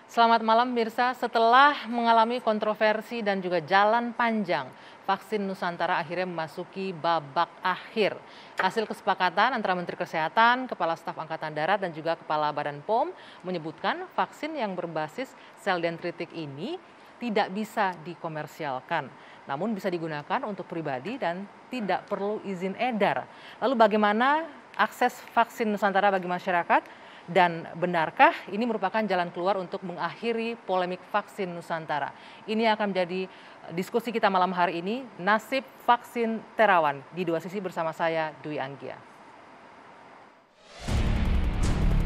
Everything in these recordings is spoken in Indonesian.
Selamat malam Mirsa, setelah mengalami kontroversi dan juga jalan panjang, vaksin Nusantara akhirnya memasuki babak akhir. Hasil kesepakatan antara Menteri Kesehatan, Kepala Staf Angkatan Darat dan juga Kepala Badan POM menyebutkan vaksin yang berbasis sel dendritik ini tidak bisa dikomersialkan, namun bisa digunakan untuk pribadi dan tidak perlu izin edar. Lalu bagaimana akses vaksin Nusantara bagi masyarakat? Dan benarkah ini merupakan jalan keluar untuk mengakhiri polemik vaksin Nusantara? Ini akan menjadi diskusi kita malam hari ini, nasib vaksin Terawan. Di dua sisi bersama saya, Dwi Anggia.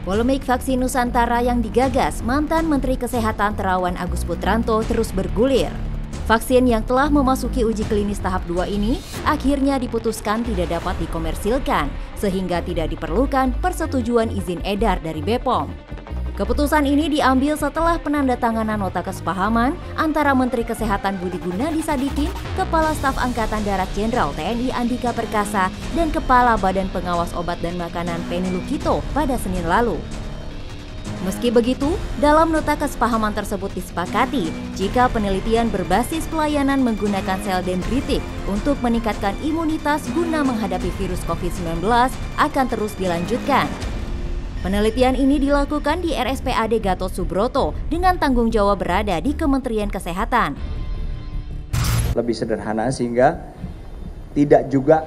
Polemik vaksin Nusantara yang digagas mantan Menteri Kesehatan Terawan Agus Putranto terus bergulir. Vaksin yang telah memasuki uji klinis tahap 2 ini akhirnya diputuskan tidak dapat dikomersilkan sehingga tidak diperlukan persetujuan izin edar dari BPOM. Keputusan ini diambil setelah penandatanganan nota kesepahaman antara Menteri Kesehatan Budi Gunadi Sadikin, Kepala Staf Angkatan Darat Jenderal TNI Andika Perkasa, dan Kepala Badan Pengawas Obat dan Makanan Penny Lukito pada Senin lalu. Meski begitu, dalam nota kesepahaman tersebut disepakati jika penelitian berbasis pelayanan menggunakan sel dendritik untuk meningkatkan imunitas guna menghadapi virus COVID-19 akan terus dilanjutkan. Penelitian ini dilakukan di RSPAD Gatot Subroto dengan tanggung jawab berada di Kementerian Kesehatan. Lebih sederhana sehingga tidak juga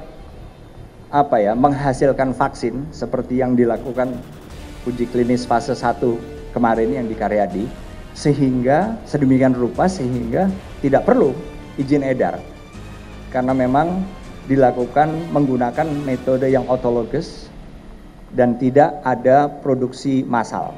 menghasilkan vaksin seperti yang dilakukan uji klinis fase 1 kemarin yang di Karyadi, sehingga sedemikian rupa sehingga tidak perlu izin edar karena memang dilakukan menggunakan metode yang otologis dan tidak ada produksi massal.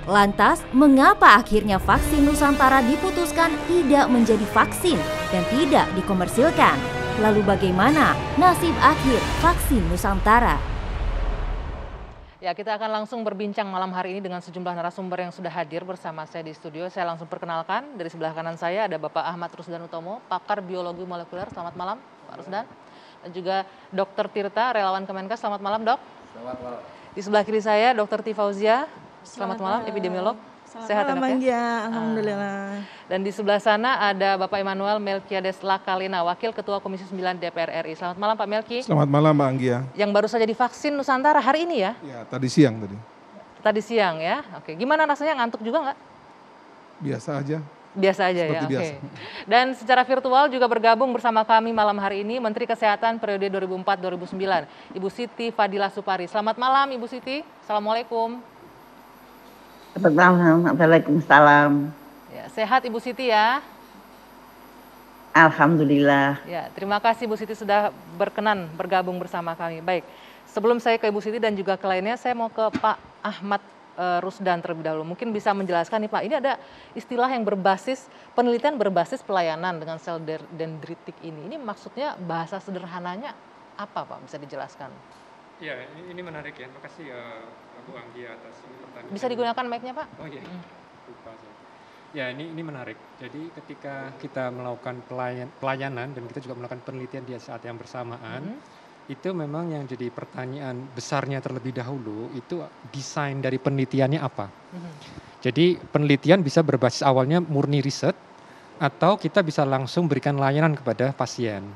Lantas, mengapa akhirnya vaksin Nusantara diputuskan tidak menjadi vaksin dan tidak dikomersilkan? Lalu bagaimana nasib akhir vaksin Nusantara? Ya, kita akan langsung berbincang malam hari ini dengan sejumlah narasumber yang sudah hadir bersama saya di studio. Saya langsung perkenalkan, dari sebelah kanan saya ada Bapak Ahmad Rusdan Utomo, pakar biologi molekuler. Selamat malam, Pak Rusdan. Dan juga Dr. Tirta, relawan Kemenkes. Selamat malam, Dok. Selamat malam. Di sebelah kiri saya Dr. Tifauzia. Selamat malam, epidemiolog. Sehat ya, Dok ya? Alhamdulillah. Dan di sebelah sana ada Bapak Immanuel Melkiades Lakalina, Wakil Ketua Komisi 9 DPR RI. Selamat malam Pak Melki. Selamat malam Mbak Anggia. Yang baru saja divaksin Nusantara hari ini ya? Ya, tadi siang tadi. Tadi siang ya? Oke, gimana rasanya, ngantuk juga nggak? Biasa aja. Biasa aja ya, Seperti oke. biasa. Dan secara virtual juga bergabung bersama kami malam hari ini Menteri Kesehatan periode 2004-2009, Ibu Siti Fadila Supari. Selamat malam Ibu Siti, Assalamualaikum. Selamat malam, Waalaikumsalam. Ya, sehat Ibu Siti ya? Alhamdulillah. Ya, terima kasih Ibu Siti sudah berkenan bergabung bersama kami. Baik, sebelum saya ke Ibu Siti dan juga ke lainnya, saya mau ke Pak Ahmad Rusdan terlebih dahulu. Mungkin bisa menjelaskan nih Pak, ini ada istilah yang berbasis, penelitian berbasis pelayanan dengan sel dendritik ini. Ini maksudnya bahasa sederhananya apa Pak, bisa dijelaskan? Ya, ini menarik ya. Makasih Bu Anggia atas pertanyaan. Bisa digunakan mic-nya Pak? Oh iya, lupa saya. Ya, ini menarik. Jadi ketika kita melakukan pelayanan dan kita juga melakukan penelitian di saat yang bersamaan, itu memang yang jadi pertanyaan besarnya terlebih dahulu itu desain dari penelitiannya apa. Jadi penelitian bisa berbasis awalnya murni riset atau kita bisa langsung berikan layanan kepada pasien.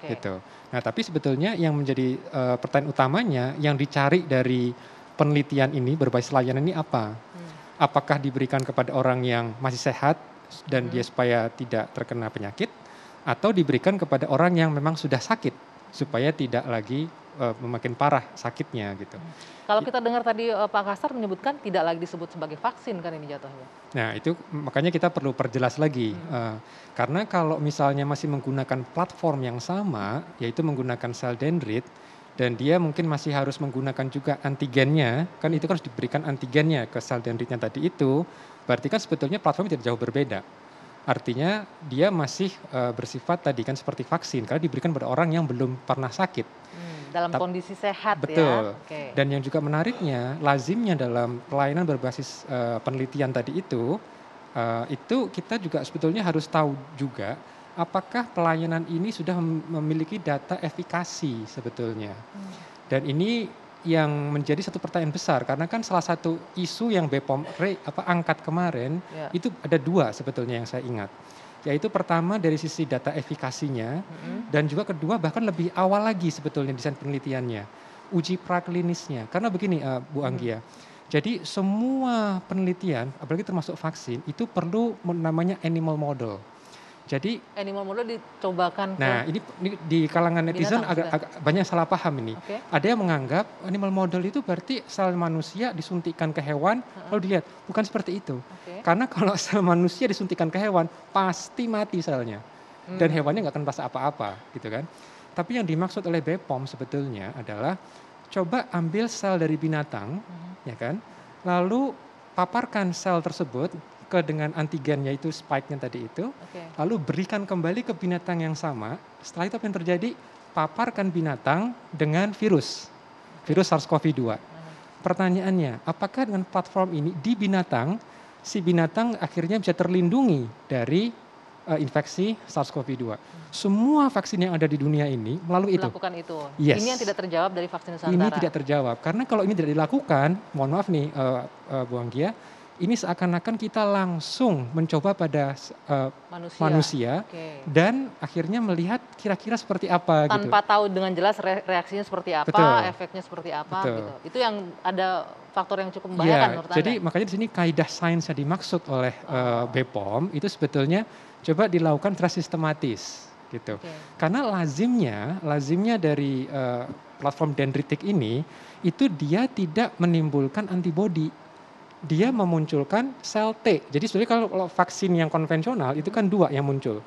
Gitu. Nah, tapi sebetulnya yang menjadi pertanyaan utamanya yang dicari dari penelitian ini berbasis layanan ini apa? Apakah diberikan kepada orang yang masih sehat dan dia supaya tidak terkena penyakit, atau diberikan kepada orang yang memang sudah sakit supaya tidak lagi makin parah sakitnya gitu. Kalau kita dengar tadi Pak Kasar menyebutkan tidak lagi disebut sebagai vaksin kan ini jatuhnya. Nah itu makanya kita perlu perjelas lagi. Karena kalau misalnya masih menggunakan platform yang sama, yaitu menggunakan sel dendrit, dan dia mungkin masih harus menggunakan juga antigennya, kan itu kan harus diberikan antigennya ke sel dendritnya tadi itu, berarti kan sebetulnya platformnya tidak jauh berbeda. Artinya dia masih bersifat tadi kan seperti vaksin, karena diberikan pada orang yang belum pernah sakit. Dalam kondisi sehat betul. Ya. Betul. Dan yang juga menariknya, lazimnya dalam pelayanan berbasis penelitian tadi itu kita juga sebetulnya harus tahu juga apakah pelayanan ini sudah memiliki data efikasi sebetulnya. Dan ini yang menjadi satu pertanyaan besar karena kan salah satu isu yang BPOM angkat kemarin itu ada 2 sebetulnya yang saya ingat. Yaitu pertama dari sisi data efikasinya dan juga kedua bahkan lebih awal lagi sebetulnya desain penelitiannya, uji praklinisnya. Karena begini Bu Anggia, jadi semua penelitian apalagi termasuk vaksin itu perlu namanya animal model. Jadi animal model dicobakan nah ini di kalangan netizen agak banyak salah paham ini. Ada yang menganggap animal model itu berarti sel manusia disuntikkan ke hewan lalu dilihat. Bukan seperti itu. Karena kalau sel manusia disuntikkan ke hewan pasti mati selnya. Dan hewannya nggak akan merasa apa-apa gitu kan. Tapi yang dimaksud oleh BPOM sebetulnya adalah coba ambil sel dari binatang ya kan. Lalu paparkan sel tersebut dengan antigennya itu spike-nya tadi itu, lalu berikan kembali ke binatang yang sama. Setelah itu apa yang terjadi? Paparkan binatang dengan virus SARS-CoV-2. Pertanyaannya, apakah dengan platform ini di binatang, si binatang akhirnya bisa terlindungi dari infeksi SARS-CoV-2? Semua vaksin yang ada di dunia ini melalui melakukan itu. Yes. Ini yang tidak terjawab dari vaksin Nusantara. Ini tidak terjawab, karena kalau ini tidak dilakukan, mohon maaf nih Bu Anggia, ini seakan-akan kita langsung mencoba pada manusia dan akhirnya melihat kira-kira seperti apa tanpa tahu dengan jelas reaksinya seperti apa, efeknya seperti apa gitu. Itu yang ada faktor yang cukup membahayakan menurut Anda. Jadi makanya di sini kaidah sains yang dimaksud oleh BPOM itu sebetulnya coba dilakukan secara sistematis gitu. Karena lazimnya dari platform dendritik ini itu dia tidak menimbulkan antibodi. Dia memunculkan sel T. Jadi sebenarnya kalau vaksin yang konvensional itu kan 2 yang muncul.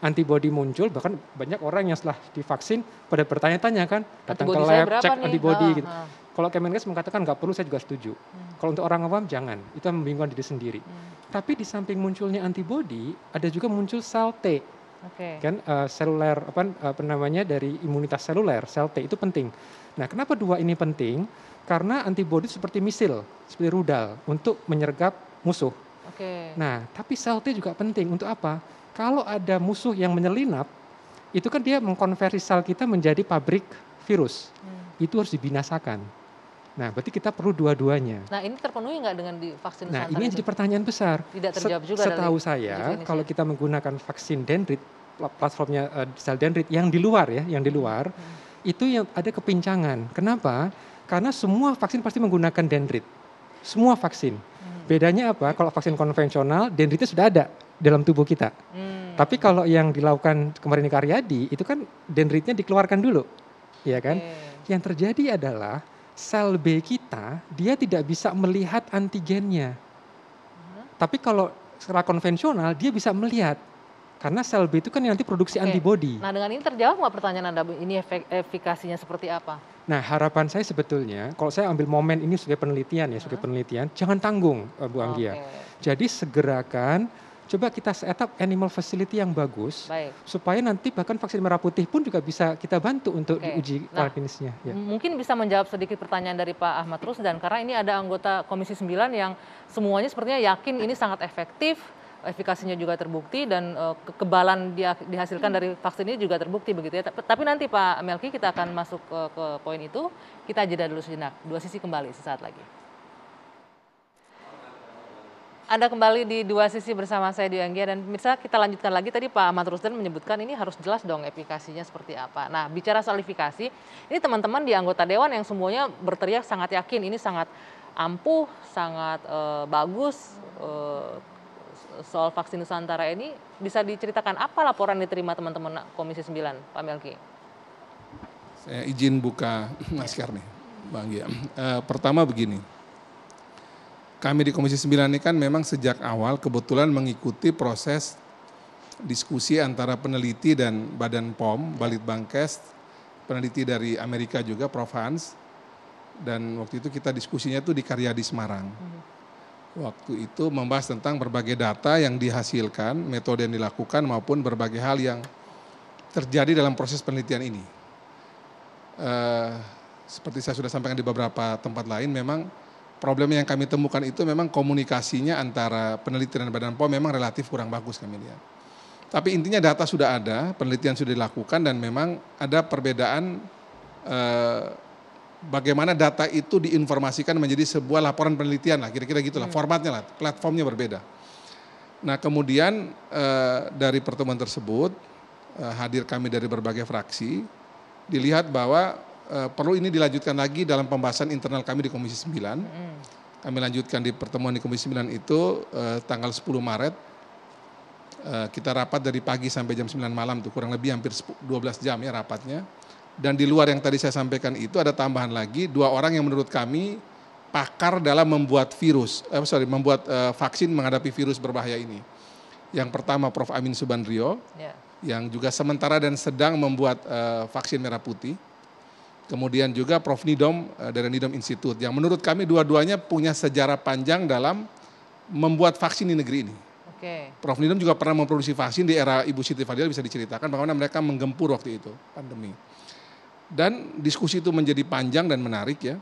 Antibodi muncul, bahkan banyak orang yang setelah divaksin pada bertanya-tanya kan, datang ke lab, cek antibodi gitu. Kalau Kemenkes mengatakan nggak perlu, saya juga setuju. Kalau untuk orang awam jangan, itu membingungkan diri sendiri. Tapi di samping munculnya antibodi, ada juga muncul sel T. Kan seluler dari imunitas seluler, sel T itu penting. Nah, kenapa 2 ini penting? Karena antibodi seperti misil, seperti rudal untuk menyergap musuh. Nah, tapi sel T juga penting untuk apa? Kalau ada musuh yang menyelinap, itu kan dia mengkonversi sel kita menjadi pabrik virus. Itu harus dibinasakan. Nah, berarti kita perlu dua-duanya. Nah, ini terpenuhi nggak dengan di vaksin Nusantara? Nah, ini jadi pertanyaan besar. Tidak terjawab juga. Setahu saya, kalau kita menggunakan vaksin dendrit, platformnya sel dendrit yang di luar itu yang ada kepincangan. Kenapa? Karena semua vaksin pasti menggunakan dendrit. Semua vaksin. Bedanya apa? Kalau vaksin konvensional, dendritnya sudah ada dalam tubuh kita. Tapi kalau yang dilakukan kemarin di Karyadi, itu kan dendritnya dikeluarkan dulu. Ya kan? Yang terjadi adalah sel B kita, dia tidak bisa melihat antigennya. Tapi kalau secara konvensional, dia bisa melihat. Karena sel B itu kan yang nanti produksi antibodi. Nah, dengan ini terjawab nggak pertanyaan Anda, ini efikasinya seperti apa? Nah, harapan saya sebetulnya, kalau saya ambil momen ini sebagai penelitian jangan tanggung Bu Anggia. Jadi segerakan, coba kita set up animal facility yang bagus, supaya nanti bahkan vaksin merah putih pun juga bisa kita bantu untuk diuji klinisnya. Mungkin bisa menjawab sedikit pertanyaan dari Pak Ahmad Rusdan, karena ini ada anggota Komisi 9 yang semuanya sepertinya yakin ini sangat efektif, efikasinya juga terbukti dan kekebalan dihasilkan dari vaksin ini juga terbukti begitu ya. Tapi nanti Pak Melki kita akan masuk ke poin itu. Kita jeda dulu sejenak. 2 Sisi kembali sesaat lagi. Anda kembali di 2 Sisi bersama saya Dwi Anggia dan pemirsa, kita lanjutkan lagi. Tadi Pak Ahmad Rusdan menyebutkan ini harus jelas dong efikasinya seperti apa. Nah, bicara soal efikasi, ini teman-teman di anggota dewan yang semuanya berteriak sangat yakin ini sangat ampuh, sangat bagus. Soal vaksin Nusantara ini bisa diceritakan apa laporan diterima teman-teman Komisi 9, Pak Melki? Saya izin buka masker nih, Bang Gia. Pertama begini, kami di Komisi 9 ini kan memang sejak awal kebetulan mengikuti proses diskusi antara peneliti dan Badan POM, Balitbangkes, peneliti dari Amerika juga, Prof. Hans, dan waktu itu kita diskusinya itu di Karyadi Semarang. Waktu itu membahas tentang berbagai data yang dihasilkan, metode yang dilakukan maupun berbagai hal yang terjadi dalam proses penelitian ini. Seperti saya sudah sampaikan di beberapa tempat lain, memang problem yang kami temukan itu memang komunikasinya antara peneliti dan Badan POM memang relatif kurang bagus kami lihat. Tapi intinya data sudah ada, penelitian sudah dilakukan dan memang ada perbedaan bagaimana data itu diinformasikan menjadi sebuah laporan penelitian lah, kira-kira gitulah, formatnya lah, platformnya berbeda. Nah kemudian dari pertemuan tersebut hadir kami dari berbagai fraksi, dilihat bahwa perlu ini dilanjutkan lagi dalam pembahasan internal kami di Komisi 9. Kami lanjutkan di pertemuan di Komisi 9 itu tanggal 10 Maret. Kita rapat dari pagi sampai jam 9 malam tuh, kurang lebih hampir 12 jam ya rapatnya. Dan di luar yang tadi saya sampaikan itu ada tambahan lagi 2 orang yang menurut kami pakar dalam membuat vaksin menghadapi virus berbahaya ini. Yang pertama Prof. Amin Subandrio, yang juga sementara dan sedang membuat vaksin merah putih. Kemudian juga Prof. Nidom dari Nidom Institute, yang menurut kami dua-duanya punya sejarah panjang dalam membuat vaksin di negeri ini. Prof. Nidom juga pernah memproduksi vaksin di era Ibu Siti Fadila, bisa diceritakan bagaimana mereka menggempur waktu itu, pandemi. Dan diskusi itu menjadi panjang dan menarik ya.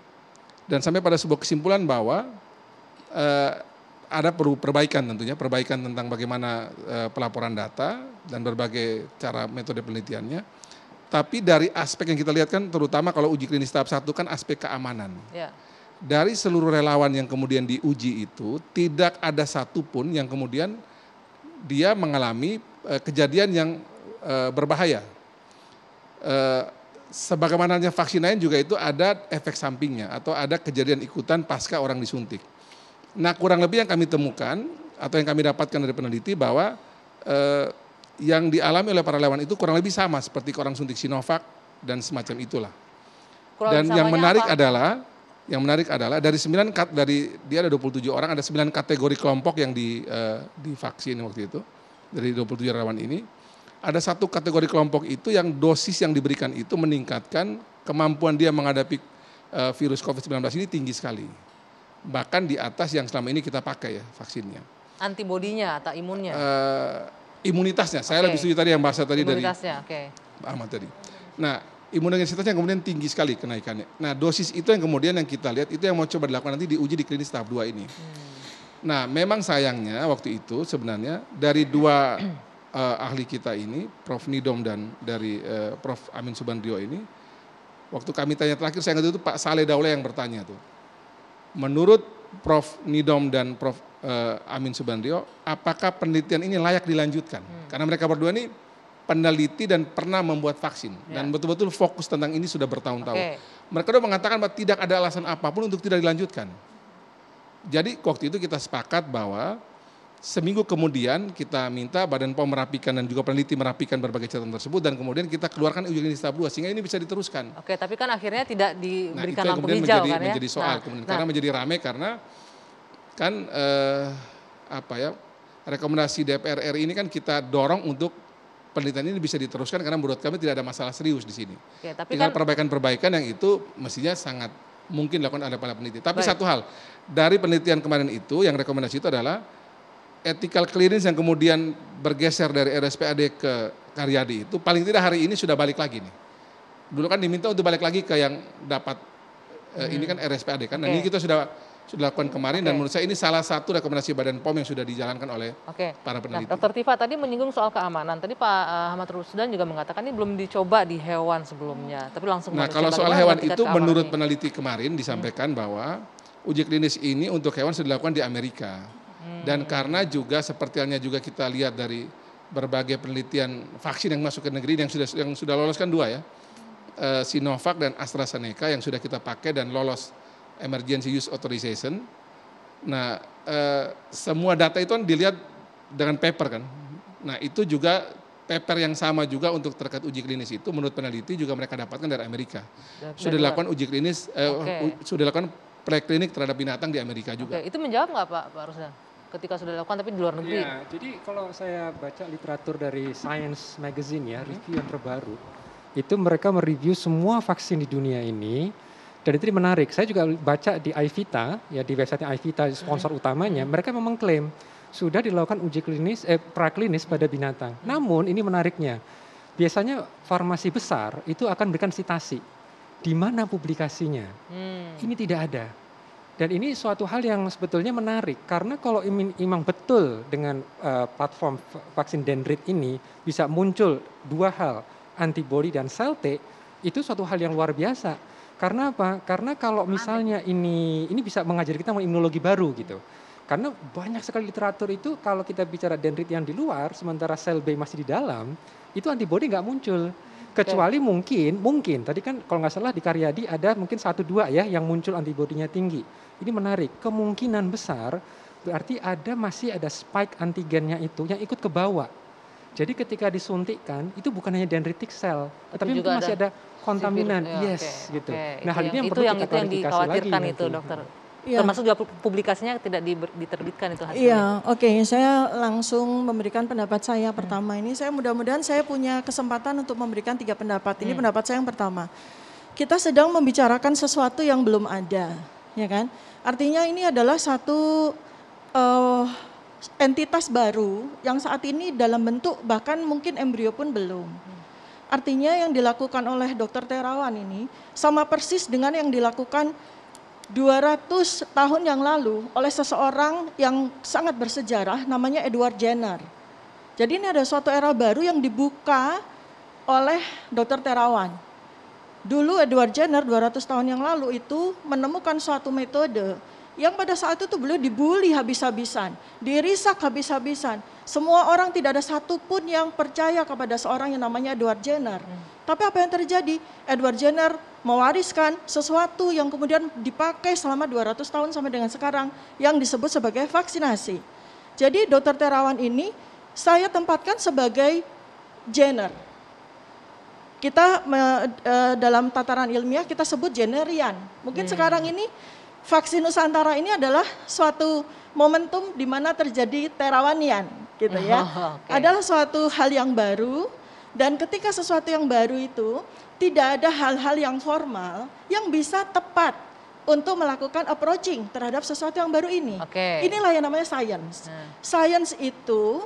Dan sampai pada sebuah kesimpulan bahwa ada perlu perbaikan tentunya, perbaikan tentang bagaimana pelaporan data dan berbagai cara metode penelitiannya. Tapi dari aspek yang kita lihat kan, terutama kalau uji klinis tahap 1 kan aspek keamanan. Dari seluruh relawan yang kemudian diuji itu, tidak ada satupun yang kemudian dia mengalami kejadian yang berbahaya. Sebagaimana vaksin lain juga itu ada efek sampingnya atau ada kejadian ikutan pasca orang disuntik. Nah kurang lebih yang kami temukan atau yang kami dapatkan dari peneliti bahwa yang dialami oleh para relawan itu kurang lebih sama seperti orang suntik Sinovac dan semacam itulah. Dan yang menarik adalah dari dia ada 27 orang, ada 9 kategori kelompok yang divaksin waktu itu dari 27 relawan ini. Ada satu kategori kelompok itu yang dosis yang diberikan itu meningkatkan kemampuan dia menghadapi virus COVID-19 ini tinggi sekali. Bahkan di atas yang selama ini kita pakai ya vaksinnya. Antibodinya atau imunnya? Imunitasnya, saya lebih setuju tadi yang bahasa tadi dari Pak Ahmad tadi. Nah imunitasnya kemudian tinggi sekali kenaikannya. Nah dosis itu yang kemudian yang kita lihat itu yang mau coba dilakukan nanti diuji di klinis tahap 2 ini. Nah memang sayangnya waktu itu sebenarnya dari 2 ahli kita ini, Prof. Nidom dan dari Prof. Amin Subandrio ini, waktu kami tanya terakhir, saya ingat itu Pak Saleh Daule yang bertanya tuh. Menurut Prof. Nidom dan Prof. Amin Subandrio, apakah penelitian ini layak dilanjutkan? Karena mereka berdua ini peneliti dan pernah membuat vaksin. Dan betul-betul fokus tentang ini sudah bertahun-tahun. Mereka sudah mengatakan bahwa tidak ada alasan apapun untuk tidak dilanjutkan. Jadi waktu itu kita sepakat bahwa seminggu kemudian kita minta Badan POM merapikan dan juga peneliti merapikan berbagai catatan tersebut dan kemudian kita keluarkan uji klinis tahap 2 sehingga ini bisa diteruskan. Tapi kan akhirnya tidak diberikan lampu hijau kan ya. Menjadi soal karena menjadi ramai karena kan rekomendasi DPR RI ini kan kita dorong untuk penelitian ini bisa diteruskan karena menurut kami tidak ada masalah serius di sini. Tinggal perbaikan-perbaikan yang itu mestinya sangat mungkin dilakukan oleh para peneliti. Tapi satu hal, dari penelitian kemarin itu yang rekomendasi itu adalah ethical clearance yang kemudian bergeser dari RSPAD ke Karyadi itu paling tidak hari ini sudah balik lagi nih. Dulu kan diminta untuk balik lagi ke yang dapat ini kan RSPAD kan. Nah ini kita sudah lakukan kemarin dan menurut saya ini salah satu rekomendasi Badan POM yang sudah dijalankan oleh para peneliti. Dr. Tifa tadi menyinggung soal keamanan. Tadi Pak Ahmad Rusdan juga mengatakan ini belum dicoba di hewan sebelumnya, tapi langsung. Nah kalau soal hewan itu menurut peneliti kemarin disampaikan bahwa uji klinis ini untuk hewan sudah dilakukan di Amerika. Dan karena juga seperti halnya juga kita lihat dari berbagai penelitian vaksin yang masuk ke negeri yang sudah lolos kan 2 ya, Sinovac dan AstraZeneca yang sudah kita pakai dan lolos emergency use authorization. Nah semua data itu kan dilihat dengan paper kan. Nah itu juga paper yang sama juga untuk terkait uji klinis itu menurut peneliti juga mereka dapatkan dari Amerika. Sudah dilakukan uji klinis, sudah dilakukan preklinik terhadap binatang di Amerika juga. Itu menjawab nggak Pak Rusdan? Ketika sudah dilakukan tapi di luar negeri. Jadi kalau saya baca literatur dari Science Magazine ya, review yang terbaru, itu mereka mereview semua vaksin di dunia ini, dan itu menarik. Saya juga baca di IVITA, ya di website IVITA sponsor utamanya, mereka memang klaim sudah dilakukan uji klinis, praklinis pada binatang. Namun ini menariknya, biasanya farmasi besar itu akan berikan sitasi. Di mana publikasinya? Ini tidak ada. Dan ini suatu hal yang sebetulnya menarik karena kalau memang betul dengan platform vaksin dendrit ini bisa muncul 2 hal, antibody dan sel T, itu suatu hal yang luar biasa. Karena apa? Karena kalau misalnya ini bisa mengajari kita imunologi baru gitu. Karena banyak sekali literatur itu kalau kita bicara dendrit yang di luar, sementara sel B masih di dalam, itu antibodi nggak muncul. Kecuali mungkin tadi kan kalau nggak salah di Karyadi ada mungkin 1-2 ya yang muncul antibodinya tinggi. Ini menarik. Kemungkinan besar berarti masih ada spike antigennya itu yang ikut ke bawah. Jadi ketika disuntikkan itu bukan hanya dendritic cell, tapi mungkin masih ada kontaminan. Gitu. Nah, hal ini yang perlu kita klarifikasi lagi. Dikhawatirkan itu, dokter. Ya. Termasuk juga publikasinya tidak diterbitkan itu hasilnya. Iya, oke. Saya langsung memberikan pendapat saya pertama ini. Saya mudah-mudahan saya punya kesempatan untuk memberikan 3 pendapat. Ini pendapat saya yang pertama. Kita sedang membicarakan sesuatu yang belum ada, ya kan? Artinya ini adalah satu entitas baru yang saat ini dalam bentuk bahkan mungkin embrio pun belum. Artinya yang dilakukan oleh Dr. Terawan ini sama persis dengan yang dilakukan 200 tahun yang lalu oleh seseorang yang sangat bersejarah namanya Edward Jenner. Jadi ini ada suatu era baru yang dibuka oleh Dr. Terawan. Dulu Edward Jenner 200 tahun yang lalu itu menemukan suatu metode yang pada saat itu beliau dibully habis-habisan, dirisak habis-habisan. Semua orang tidak ada satupun yang percaya kepada seorang yang namanya Edward Jenner. Tapi apa yang terjadi? Edward Jenner mewariskan sesuatu yang kemudian dipakai selama 200 tahun sampai dengan sekarang yang disebut sebagai vaksinasi. Jadi Dr. Terawan ini saya tempatkan sebagai Jenner. Kita dalam tataran ilmiah kita sebut Jennerian. Mungkin sekarang ini vaksin Nusantara ini adalah suatu momentum di mana terjadi Terawanian gitu ya. Adalah suatu hal yang baru dan ketika sesuatu yang baru itu tidak ada hal-hal yang formal yang bisa tepat untuk melakukan approaching terhadap sesuatu yang baru ini. Inilah yang namanya science. Science itu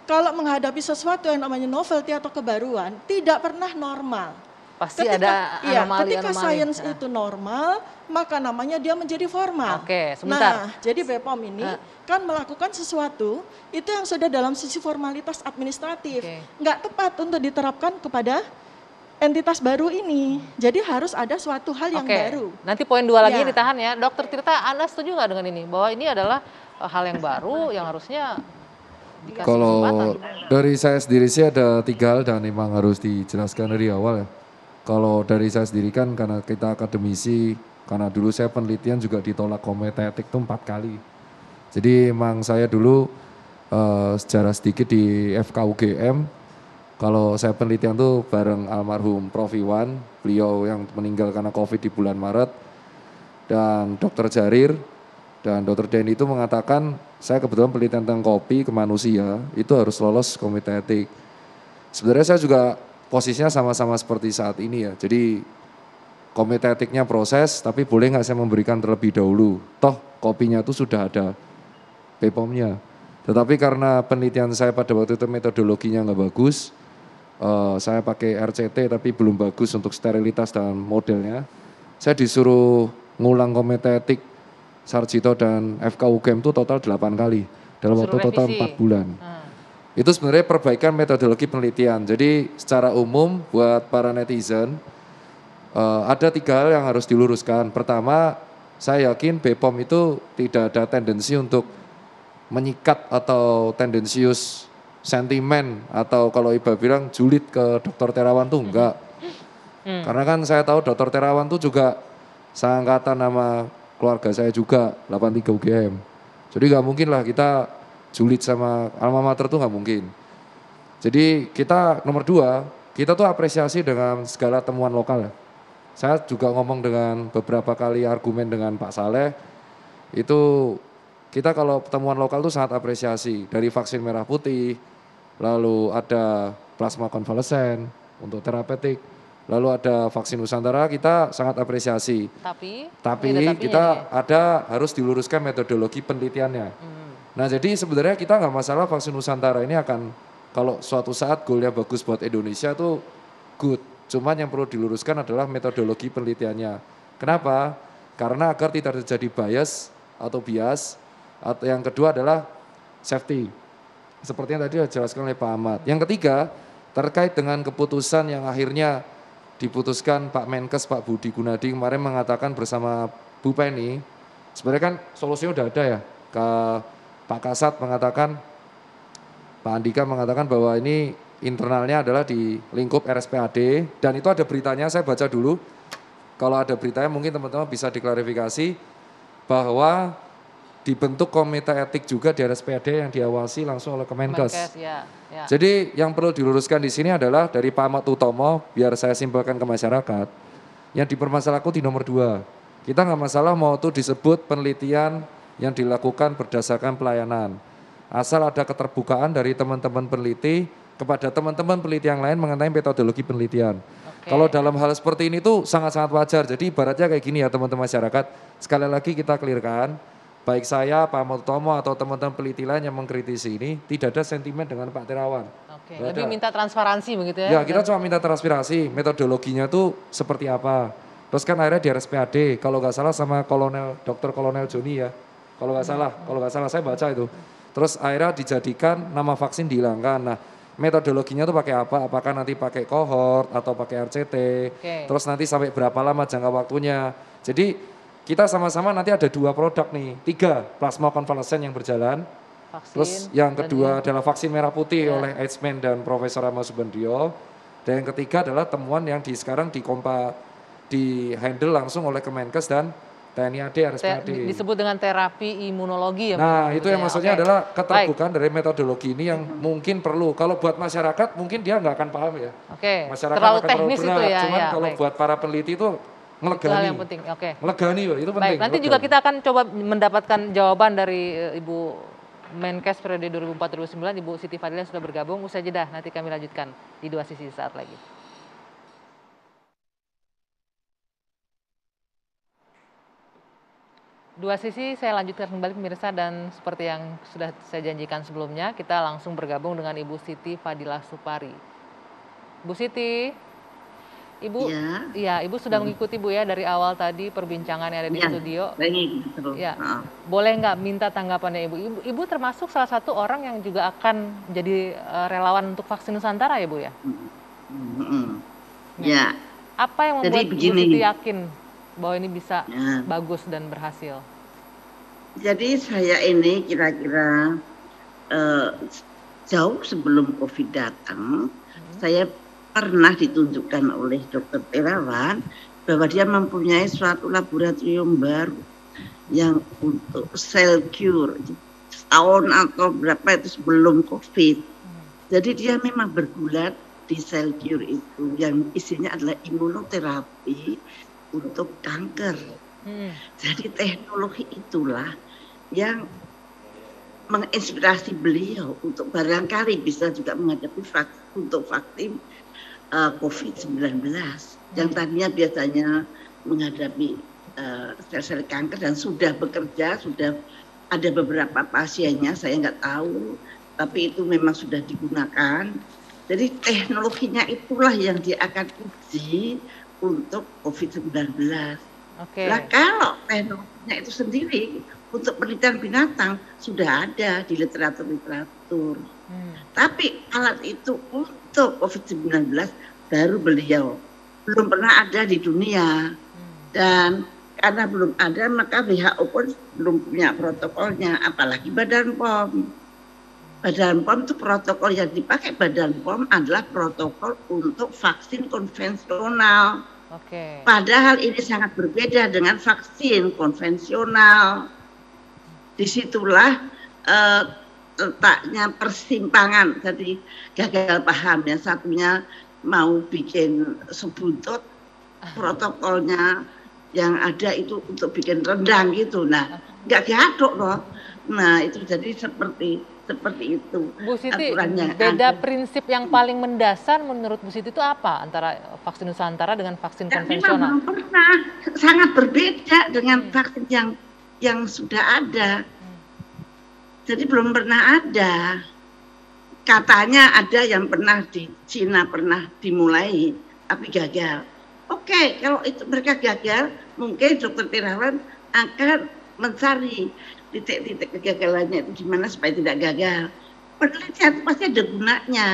kalau menghadapi sesuatu yang namanya novelty atau kebaruan tidak pernah normal. Pasti ada anomali-anomali. Ketika sains itu normal, maka namanya dia menjadi formal. Sebentar. Nah, jadi BPOM ini kan melakukan sesuatu itu yang sudah dalam sisi formalitas administratif. Nggak tepat untuk diterapkan kepada entitas baru ini. Jadi harus ada suatu hal yang baru. Nanti poin 2 lagi ditahan ya. Dokter Tirta, Anda setuju nggak dengan ini? Bahwa ini adalah hal yang baru yang harusnya dikasih kesempatan? Dari saya sendiri sih ada 3 hal dan memang harus dijelaskan dari awal ya. Kalau dari saya sendiri kan karena kita akademisi, karena dulu saya penelitian juga ditolak komite etik itu 4 kali. Jadi emang saya dulu sejarah sedikit di FKUGM, kalau saya penelitian tuh bareng almarhum Prof. Iwan, beliau yang meninggal karena COVID di bulan Maret, dan Dr. Jarir, dan Dr. Denny itu mengatakan, saya kebetulan penelitian tentang kopi ke manusia, itu harus lolos komite etik. Sebenarnya saya juga posisinya sama-sama seperti saat ini ya. Jadi komite etiknya proses, tapi boleh nggak saya memberikan terlebih dahulu. Toh kopinya itu sudah ada BPOM-nya. Tetapi karena penelitian saya pada waktu itu metodologinya nggak bagus, saya pakai RCT tapi belum bagus untuk sterilitas dan modelnya. Saya disuruh ngulang komite etik Sarjito dan FKUGM itu total 8 kali. Dalam waktu total 4 bulan. Itu sebenarnya perbaikan metodologi penelitian. Jadi secara umum buat para netizen ada 3 hal yang harus diluruskan. Pertama, saya yakin BPOM itu tidak ada tendensi untuk menyikat atau tendensius sentimen atau kalau Iba bilang julid ke Dr. Terawan tuh enggak. Karena kan saya tahu Dr. Terawan tuh juga seangkatan nama keluarga saya juga 83 UGM. Jadi nggak mungkin lah kita julid sama alma mater tuh nggak mungkin. Jadi kita nomor 2, kita tuh apresiasi dengan segala temuan lokal ya. Saya juga ngomong dengan beberapa kali argumen dengan Pak Saleh, itu kita kalau temuan lokal tuh sangat apresiasi. Dari vaksin merah putih, lalu ada plasma konvalesen untuk terapeutik, lalu ada vaksin Nusantara, kita sangat apresiasi. Tapi kita harus diluruskan metodologi penelitiannya. Nah jadi sebenarnya kita nggak masalah vaksin Nusantara ini akan kalau suatu saat goalnya bagus buat Indonesia tuh good. Cuman yang perlu diluruskan adalah metodologi penelitiannya. Kenapa? Karena agar tidak terjadi bias. Atau yang kedua adalah safety. Seperti yang tadi dijelaskan oleh Pak Ahmad. Yang ketiga terkait dengan keputusan yang akhirnya diputuskan Pak Menkes, Pak Budi Gunadi kemarin mengatakan bersama Bu Penny, sebenarnya kan solusinya udah ada ya. Pak Kasat mengatakan, Pak Andika mengatakan bahwa ini internalnya adalah di lingkup RSPAD, dan itu ada beritanya, saya baca dulu. Kalau ada beritanya mungkin teman-teman bisa diklarifikasi bahwa dibentuk komite etik juga di RSPAD yang diawasi langsung oleh Kemenkes. Ya. Jadi yang perlu diluruskan di sini adalah dari Pak Ahmad Utomo, biar saya simpelkan ke masyarakat, yang dipermasalahkan di nomor 2. Kita nggak masalah mau itu disebut penelitian yang dilakukan berdasarkan pelayanan. Asal ada keterbukaan dari teman-teman peneliti kepada teman-teman peneliti yang lain mengenai metodologi penelitian. Kalau dalam hal seperti ini tuh sangat-sangat wajar. Jadi ibaratnya kayak gini ya teman-teman masyarakat. Sekali lagi kita clearkan, baik saya, Pak Ahmad Utomo atau teman-teman peneliti lain yang mengkritisi ini, tidak ada sentimen dengan Pak Terawan. Lebih minta transparansi begitu ya? Ya, kita cuma minta transparansi, metodologinya tuh seperti apa. Terus kan akhirnya di RSPAD, kalau nggak salah sama Dr. Kolonel Joni ya. Kalau nggak salah saya baca itu. Terus akhirnya dijadikan nama vaksin dihilangkan. Nah, metodologinya tuh pakai apa? Apakah nanti pakai kohort atau pakai RCT? Terus nanti sampai berapa lama jangka waktunya? Jadi kita sama-sama nanti ada 2 produk nih, 3 plasma konvalesen yang berjalan. Vaksin, terus yang kedua adalah vaksin merah putih oleh Eijkman dan Profesor Ahmad Subandrio. Dan yang ketiga adalah temuan yang sekarang di handle langsung oleh Kemenkes dan TNI AD, RSPAD. Disebut dengan terapi imunologi ya? Nah itu yang maksudnya adalah keterbukaan dari metodologi ini yang mungkin perlu. Kalau buat masyarakat mungkin dia nggak akan paham ya. Masyarakat terlalu akan teknis terlalu berat. itu ya. Cuman kalau buat para peneliti itu ngelegani. Itu yang penting, Ngelegani itu penting. Nanti juga kita akan coba mendapatkan jawaban dari Ibu Menkes periode 2004-2009, Ibu Siti Fadila sudah bergabung. Usai jeda, nanti kami lanjutkan di 2 sisi saat lagi. Dua sisi saya lanjutkan kembali pemirsa, dan seperti yang sudah saya janjikan sebelumnya, kita langsung bergabung dengan Ibu Siti Fadila Supari. Bu Siti, Ibu, Ibu sudah mengikuti Bu ya dari awal tadi perbincangan yang ada di studio. Ya, boleh nggak minta tanggapannya Ibu? Ibu termasuk salah satu orang yang juga akan jadi relawan untuk vaksin Nusantara ya Bu ya? Ya. Apa yang membuat Bu Siti yakin bahwa ini bisa bagus dan berhasil? Jadi saya ini kira-kira jauh sebelum COVID datang, saya pernah ditunjukkan oleh Dr. Terawan bahwa dia mempunyai suatu laboratorium baru yang untuk cell cure setahun atau berapa itu sebelum COVID. Jadi dia memang bergulat di cell cure itu yang isinya adalah imunoterapi untuk kanker. Jadi teknologi itulah yang menginspirasi beliau untuk barangkali bisa juga menghadapi vaksin COVID-19 yang tadinya biasanya menghadapi sel-sel kanker dan sudah bekerja, sudah ada beberapa pasiennya, saya nggak tahu, tapi itu memang sudah digunakan. Jadi teknologinya itulah yang dia akan uji untuk COVID-19. Nah kalau teknologinya itu sendiri untuk penelitian binatang sudah ada di literatur. Tapi alat itu untuk COVID-19 baru beliau. Belum pernah ada di dunia. Dan karena belum ada maka WHO pun belum punya protokolnya, apalagi Badan POM. Badan POM itu protokol yang dipakai Badan POM adalah protokol untuk vaksin konvensional. Padahal ini sangat berbeda dengan vaksin konvensional. Disitulah letaknya persimpangan, jadi gagal paham. Yang satunya mau bikin sebuntut, protokolnya yang ada itu untuk bikin rendang gitu. Nah, nggak diaduk loh. Nah, itu jadi seperti itu. Bu Siti, beda prinsip yang paling mendasar menurut Bu Siti itu apa antara vaksin Nusantara dengan vaksin konvensional? Memang pernah sangat berbeda dengan vaksin yang sudah ada. Jadi belum pernah ada. Katanya ada yang pernah di Cina pernah dimulai, tapi gagal. Oke, kalau itu mereka gagal, mungkin Dr. Terawan akan mencari titik-titik kegagalannya itu gimana supaya tidak gagal. Penelitian pasti ada gunanya.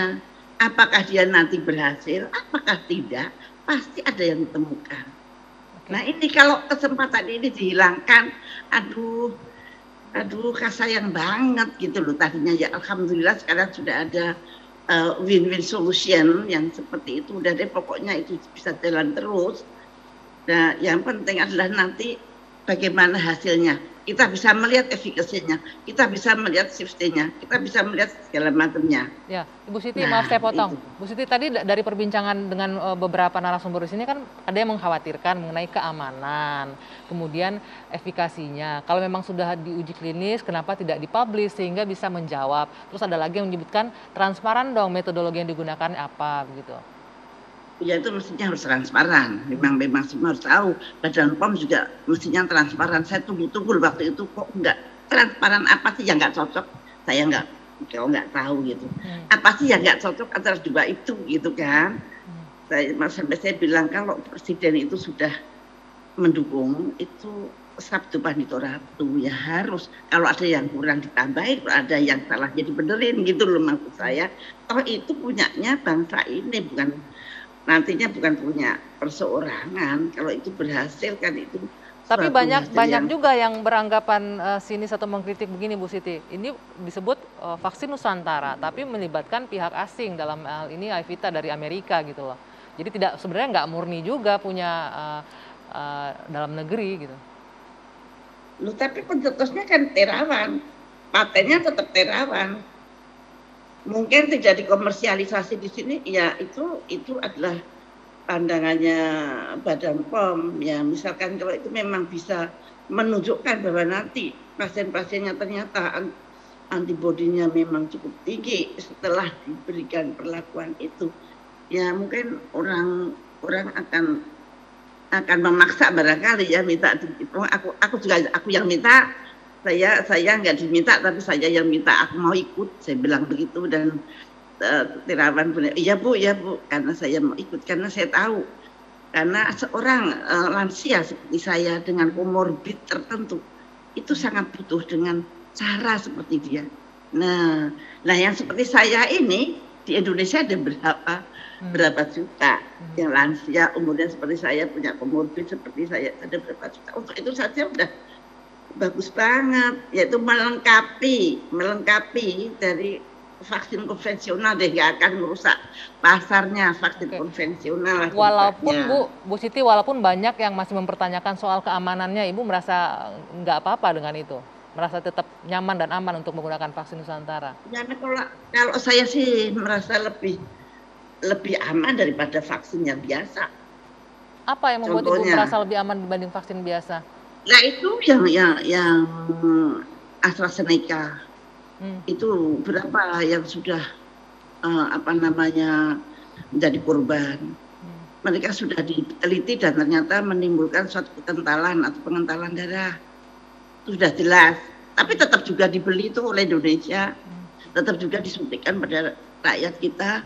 Apakah dia nanti berhasil, apakah tidak, pasti ada yang ditemukan. Nah ini kalau kesempatan ini dihilangkan, aduh sayang banget gitu loh. Tadinya ya alhamdulillah sekarang sudah ada win-win solution yang seperti itu. Udah deh pokoknya itu bisa jalan terus. Nah yang penting adalah nanti bagaimana hasilnya. Kita bisa melihat efikasinya, kita bisa melihat safety-nya, kita bisa melihat segala macamnya. Ya, Ibu Siti, maaf saya potong. Bu Siti, tadi dari perbincangan dengan beberapa narasumber di sini kan ada yang mengkhawatirkan mengenai keamanan, kemudian efikasinya. Kalau memang sudah diuji klinis, kenapa tidak dipublish sehingga bisa menjawab? Terus ada lagi yang menyebutkan transparan dong metodologi yang digunakan apa begitu. Ya itu mestinya harus transparan, memang semua harus tahu. Badan POM juga mestinya transparan. Saya tunggu-tunggu waktu itu kok enggak transparan, apa sih yang enggak cocok, saya enggak tahu gitu. Apa sih yang enggak cocok antara dua itu gitu kan. Sampai saya bilang kalau presiden itu sudah mendukung, itu sabtu panito ratu, ya harus. Kalau ada yang kurang ditambahin, kalau ada yang salah jadi benerin gitu loh maksud saya. Toh itu punyanya bangsa ini, nantinya bukan punya perseorangan. Kalau itu berhasil kan itu. Tapi banyak juga yang beranggapan sinis atau mengkritik begini Bu Siti. Ini disebut vaksin Nusantara, tapi melibatkan pihak asing, dalam hal ini Ayvita dari Amerika gitu loh. Jadi sebenarnya nggak murni juga punya dalam negeri gitu. Loh, tapi pencetusnya kan Terawan, patennya tetap Terawan. Mungkin tidak dikomersialisasi di sini, ya itu adalah pandangannya Badan POM. Ya misalkan kalau itu memang bisa menunjukkan bahwa nanti pasien-pasiennya ternyata antibodinya memang cukup tinggi setelah diberikan perlakuan itu, ya mungkin orang akan memaksa barangkali ya minta. Aku yang minta. Saya nggak diminta, tapi saya yang minta, aku mau ikut, saya bilang begitu. Dan Terawan punya, iya bu, karena saya mau ikut, karena saya tahu, karena seorang lansia seperti saya dengan komorbid tertentu, itu sangat butuh dengan cara seperti dia. Nah yang seperti saya ini, di Indonesia ada berapa juta yang lansia, umurnya seperti saya, punya komorbid seperti saya, ada berapa juta. Untuk itu saja udah bagus banget, yaitu melengkapi dari vaksin konvensional deh, nggak akan merusak pasarnya vaksin konvensional. Walaupun Bu Siti, walaupun banyak yang masih mempertanyakan soal keamanannya, Ibu merasa nggak apa-apa dengan itu? Merasa tetap nyaman dan aman untuk menggunakan vaksin Nusantara? Ya, kalau saya sih merasa lebih aman daripada vaksin yang biasa. Apa yang membuat Ibu merasa lebih aman dibanding vaksin biasa? Nah itu yang AstraZeneca itu berapa yang sudah menjadi korban. Mereka sudah diteliti dan ternyata menimbulkan suatu kekentalan atau pengentalan darah. Itu sudah jelas. Tapi tetap juga dibeli itu oleh Indonesia, tetap juga disuntikan pada rakyat kita.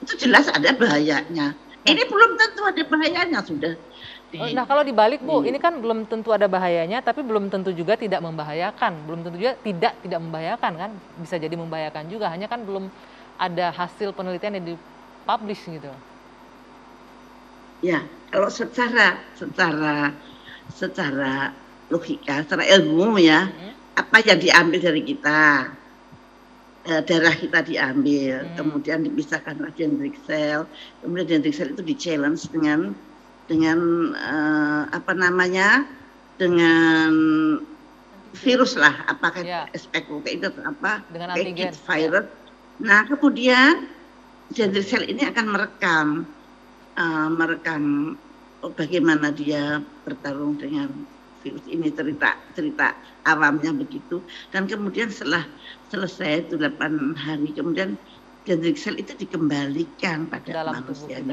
Itu jelas ada bahayanya. Ini belum tentu ada bahayanya sudah. Nah kalau dibalik Bu, ini kan belum tentu ada bahayanya, tapi belum tentu juga tidak membahayakan, belum tentu juga tidak membahayakan kan, bisa jadi membahayakan juga, hanya kan belum ada hasil penelitian yang dipublish gitu. Ya, kalau secara logika, secara ilmu ya, apa yang diambil dari kita, darah kita diambil, kemudian dipisahkan dendritic cell, kemudian dendritic cell itu di-challenge dengan dengan virus lah, apakah SPK itu apa, dengan antigen virus. Nah kemudian dendritic cell ini akan merekam bagaimana dia bertarung dengan virus ini, cerita awamnya begitu. Dan kemudian setelah selesai itu 8 hari kemudian dendritic cell itu dikembalikan pada manusia.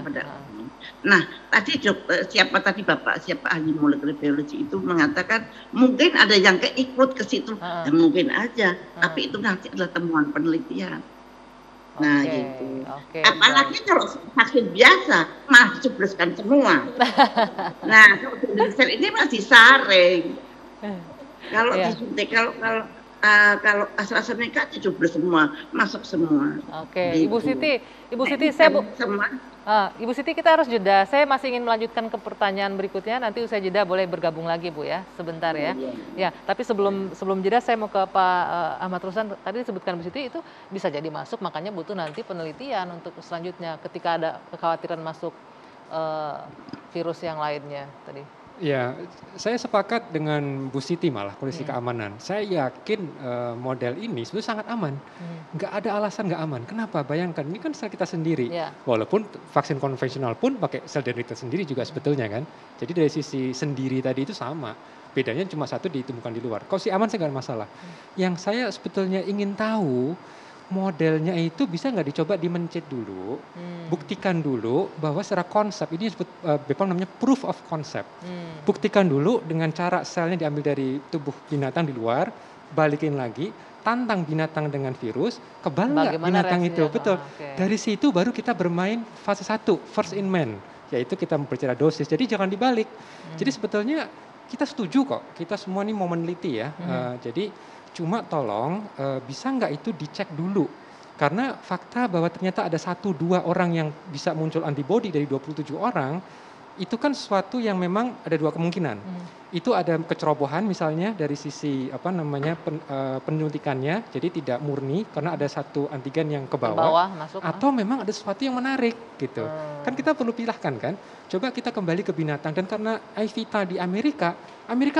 Nah, tadi siapa ahli molekuler biologi itu mengatakan mungkin ada yang keikut ke situ, mungkin aja, tapi itu nanti adalah temuan penelitian. Nah, gitu. Apalagi kalau vaksin biasa malah dicubleskan semua. Nah, kalau dendritic cell ini masih saring. Kalau disuntik, kalau kalau AstraZeneca dicoba semua, masuk semua. Oke, Ibu Gitu. Siti, saya Semua. Ibu Siti, kita harus jeda. Saya masih ingin melanjutkan ke pertanyaan berikutnya. Nanti usai jeda boleh bergabung lagi, Bu ya, sebentar ya. Ya, tapi sebelum jeda saya mau ke Pak Ahmad Ruslan. Tadi disebutkan Bu Siti itu bisa jadi masuk, makanya butuh nanti penelitian untuk selanjutnya ketika ada kekhawatiran masuk virus yang lainnya tadi. Ya, saya sepakat dengan Bu Siti malah kondisi keamanan. Saya yakin model ini sebetulnya sangat aman. Nggak ada alasan nggak aman. Kenapa? Bayangkan, ini kan sel kita sendiri. Walaupun vaksin konvensional pun pakai sel dendritik sendiri juga sebetulnya kan. Jadi dari sisi sendiri tadi itu sama. Bedanya cuma satu ditemukan di luar. Kalau si aman saya nggak ada masalah. Yang saya sebetulnya ingin tahu, modelnya itu bisa nggak dicoba dimencet dulu, buktikan dulu bahwa secara konsep, ini disebut BPOM namanya proof of concept. Buktikan dulu dengan cara selnya diambil dari tubuh binatang di luar, balikin lagi, tantang binatang dengan virus, kebal nggak binatang itu, betul. Dari situ baru kita bermain fase 1, first in man, yaitu kita berbicara dosis, jadi jangan dibalik. Jadi sebetulnya kita setuju kok, kita semua ini mau meneliti ya, jadi cuma tolong bisa nggak itu dicek dulu. Karena fakta bahwa ternyata ada 1-2 orang yang bisa muncul antibody dari 27 orang, itu kan sesuatu yang memang ada 2 kemungkinan. Itu ada kecerobohan misalnya dari sisi penyuntikannya, jadi tidak murni karena ada satu antigen yang ke bawah masuk, atau memang ada sesuatu yang menarik gitu. Kan kita perlu pilahkan kan. Coba kita kembali ke binatang, dan karena IVITA di Amerika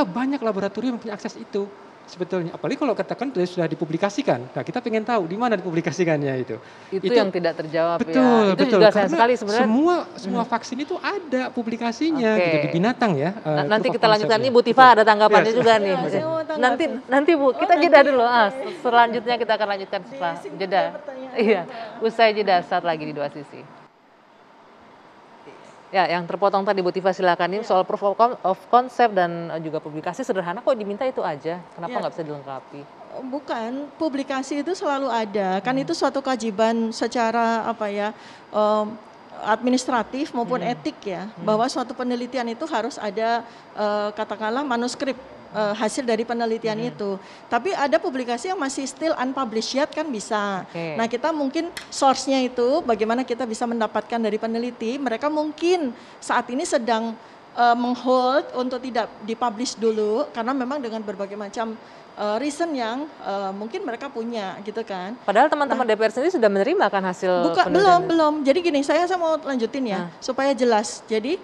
banyak laboratorium yang punya akses itu. Sebetulnya, apalagi kalau katakan sudah dipublikasikan, nah kita pengen tahu di mana dipublikasikannya itu yang tidak terjawab. Betul, ya. Itu betul. juga sayang sekali sebenarnya. Semua vaksin itu ada publikasinya gitu, di binatang ya. Nanti kita lanjutkan nih, Bu Tifa ada tanggapannya juga nih. Nanti Bu, kita jeda dulu. Selanjutnya kita akan lanjutkan setelah jeda. Iya, usai jeda saat lagi di Dua Sisi. Ya, yang terpotong tadi Bu Tifa silakan, ini soal proof of concept dan juga publikasi sederhana kok diminta itu aja. Kenapa nggak bisa dilengkapi? Bukan, publikasi itu selalu ada. Kan itu suatu kewajiban secara administratif maupun etik ya, bahwa suatu penelitian itu harus ada katakanlah manuskrip hasil dari penelitian itu. Tapi ada publikasi yang masih still unpublished yet kan bisa. Nah, kita mungkin source-nya itu bagaimana kita bisa mendapatkan dari peneliti, mereka mungkin saat ini sedang menghold untuk tidak dipublish dulu karena memang dengan berbagai macam reason yang mungkin mereka punya gitu kan. Padahal teman-teman DPR sendiri sudah menerima kan hasil penelitian. Belum. Jadi gini, saya mau lanjutin ya supaya jelas. Jadi